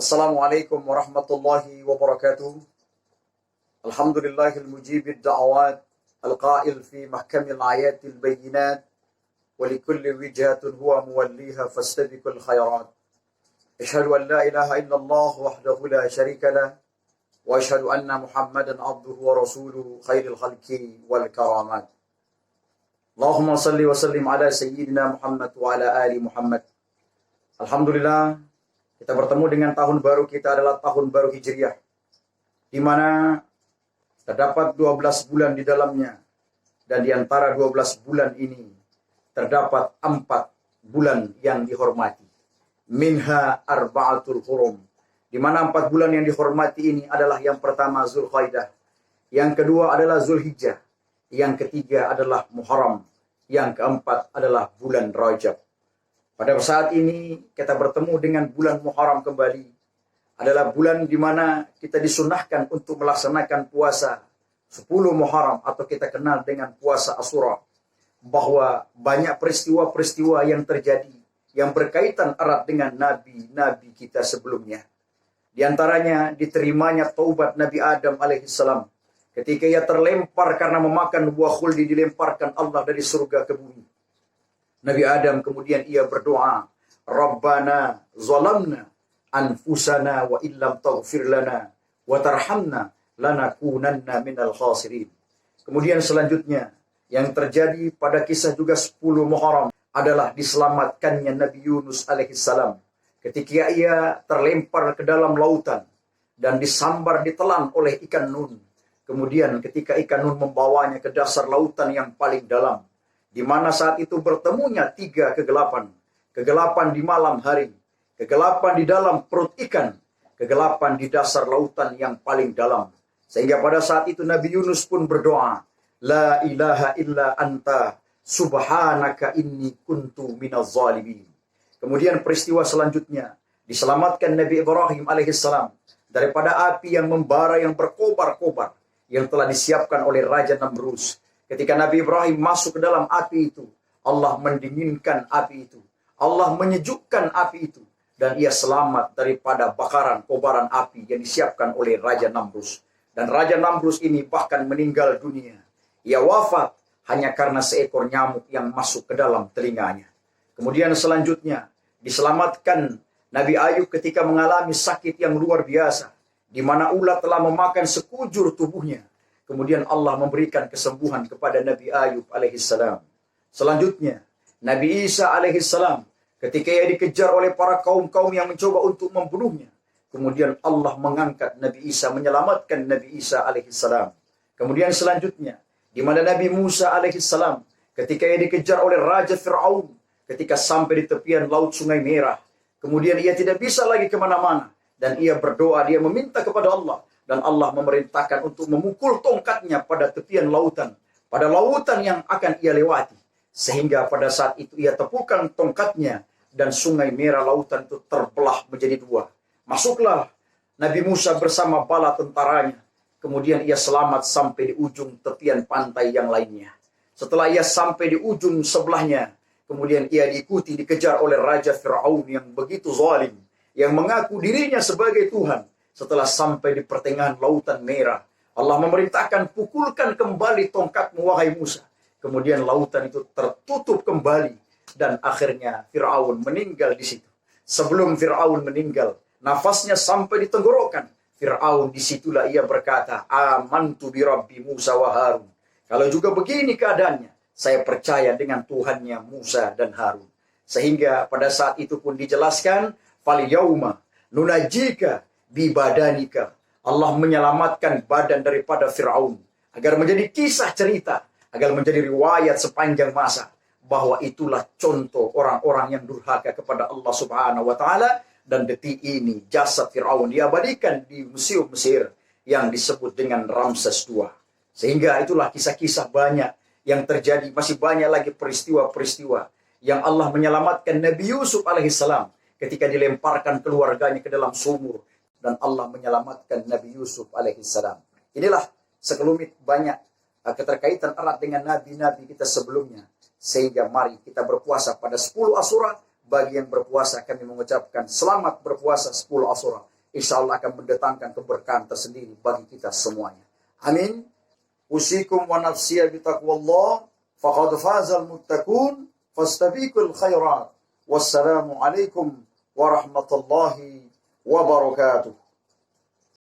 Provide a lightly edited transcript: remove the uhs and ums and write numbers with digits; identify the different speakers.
Speaker 1: Assalamualaikum warahmatullahi wabarakatuh. Alhamdulillahil mujibid da'awat, al-qail fi mahkamil ayatil bayyinat, wa likulli wijhatun huwa muwalliha fastabiqul khairat. Asyhadu an la ilaha illallah wahdahu la syarika lah, wa asyhadu anna Muhammadan abduhu wa rasuluhu khairil khalqi wal karamat. Allahumma salli wa sallim ala sayyidina Muhammad wa ala ali Muhammad. Alhamdulillah, kita bertemu dengan tahun baru kita adalah tahun baru Hijriah, di mana terdapat 12 bulan di dalamnya, dan di antara 12 bulan ini terdapat 4 bulan yang dihormati. Minha arba'atul hurum, di mana 4 bulan yang dihormati ini adalah yang pertama Zulqaidah, yang kedua adalah Zulhijjah, yang ketiga adalah Muharram, yang keempat adalah bulan Rajab. Pada saat ini kita bertemu dengan bulan Muharram kembali. Adalah bulan di mana kita disunahkan untuk melaksanakan puasa 10 Muharram atau kita kenal dengan puasa Asyura. Bahwa banyak peristiwa-peristiwa yang terjadi yang berkaitan erat dengan nabi-nabi kita sebelumnya. Di antaranya diterimanya taubat Nabi Adam alaihissalam. Ketika ia terlempar karena memakan buah khuldi, dilemparkan Allah dari surga ke bumi. Nabi Adam kemudian ia berdoa, Rabbana zalamna anfusana wa illam taghfir lana wa tarhamna lanakunanna minal khasirin. Kemudian selanjutnya yang terjadi pada kisah juga 10 Muharram adalah diselamatkannya Nabi Yunus alaihissalam ketika ia terlempar ke dalam lautan dan disambar ditelan oleh ikan nun. Kemudian ketika ikan nun membawanya ke dasar lautan yang paling dalam, di mana saat itu bertemunya 3 kegelapan. Kegelapan di malam hari, kegelapan di dalam perut ikan, kegelapan di dasar lautan yang paling dalam. Sehingga pada saat itu Nabi Yunus pun berdoa, La ilaha illa anta subhanaka inni kuntu minaz zalimin. Kemudian peristiwa selanjutnya, diselamatkan Nabi Ibrahim alaihissalam daripada api yang membara, yang berkobar-kobar, yang telah disiapkan oleh Raja Namrus. Ketika Nabi Ibrahim masuk ke dalam api itu, Allah mendinginkan api itu. Allah menyejukkan api itu. Dan ia selamat daripada bakaran, kobaran api yang disiapkan oleh Raja Namrus. Dan Raja Namrus ini bahkan meninggal dunia. Ia wafat hanya karena seekor nyamuk yang masuk ke dalam telinganya. Kemudian selanjutnya, diselamatkan Nabi Ayub ketika mengalami sakit yang luar biasa, di mana ulat telah memakan sekujur tubuhnya. Kemudian Allah memberikan kesembuhan kepada Nabi Ayub alaihissalam. Selanjutnya, Nabi Isa alaihissalam ketika ia dikejar oleh para kaum-kaum yang mencoba untuk membunuhnya. Kemudian Allah mengangkat Nabi Isa, menyelamatkan Nabi Isa alaihissalam. Kemudian selanjutnya, di mana Nabi Musa alaihissalam ketika ia dikejar oleh Raja Fir'aun, ketika sampai di tepian Laut Sungai Merah. Kemudian ia tidak bisa lagi kemana-mana. Dan ia berdoa, dia meminta kepada Allah. Dan Allah memerintahkan untuk memukul tongkatnya pada tepian lautan, pada lautan yang akan ia lewati. Sehingga pada saat itu ia tepukan tongkatnya, dan Sungai Merah lautan itu terbelah menjadi 2. Masuklah Nabi Musa bersama bala tentaranya. Kemudian ia selamat sampai di ujung tepian pantai yang lainnya. Setelah ia sampai di ujung sebelahnya, kemudian ia diikuti, dikejar oleh Raja Fir'aun yang begitu zalim, yang mengaku dirinya sebagai Tuhan. Setelah sampai di pertengahan lautan merah, Allah memerintahkan pukulkan kembali tongkatmu wahai Musa. Kemudian lautan itu tertutup kembali dan akhirnya Fir'aun meninggal di situ. Sebelum Fir'aun meninggal, nafasnya sampai di tenggorokan Fir'aun, disitulah ia berkata, Amantu bi Rabbi Musa wa Harun. Kalau juga begini keadaannya, saya percaya dengan Tuhannya Musa dan Harun. Sehingga pada saat itu pun dijelaskan, fal yauma nunajika bibadanika. Allah menyelamatkan badan daripada Fir'aun agar menjadi kisah cerita, agar menjadi riwayat sepanjang masa bahwa itulah contoh orang-orang yang durhaka kepada Allah Subhanahu wa taala. Dan detik ini jasad Fir'aun diabadikan di museum Mesir yang disebut dengan Ramses II. Sehingga itulah kisah-kisah banyak yang terjadi. Masih banyak lagi peristiwa-peristiwa yang Allah menyelamatkan Nabi Yusuf alaihissalam ketika dilemparkan keluarganya ke dalam sumur. Dan Allah menyelamatkan Nabi Yusuf alaihissalam. Inilah sekelumit banyak keterkaitan erat dengan nabi-nabi kita sebelumnya. Sehingga mari kita berpuasa pada 10 Asyura. Bagi yang berpuasa kami mengucapkan selamat berpuasa 10 Asyura. insya Allah akan mendatangkan keberkahan tersendiri bagi kita semuanya. Amin. Usikum wa nafsiyya bitaqwallah faqad fazal muttaqun fastabiqul khairat. Wassalamu alaikum warahmatullahi wabarakatuh.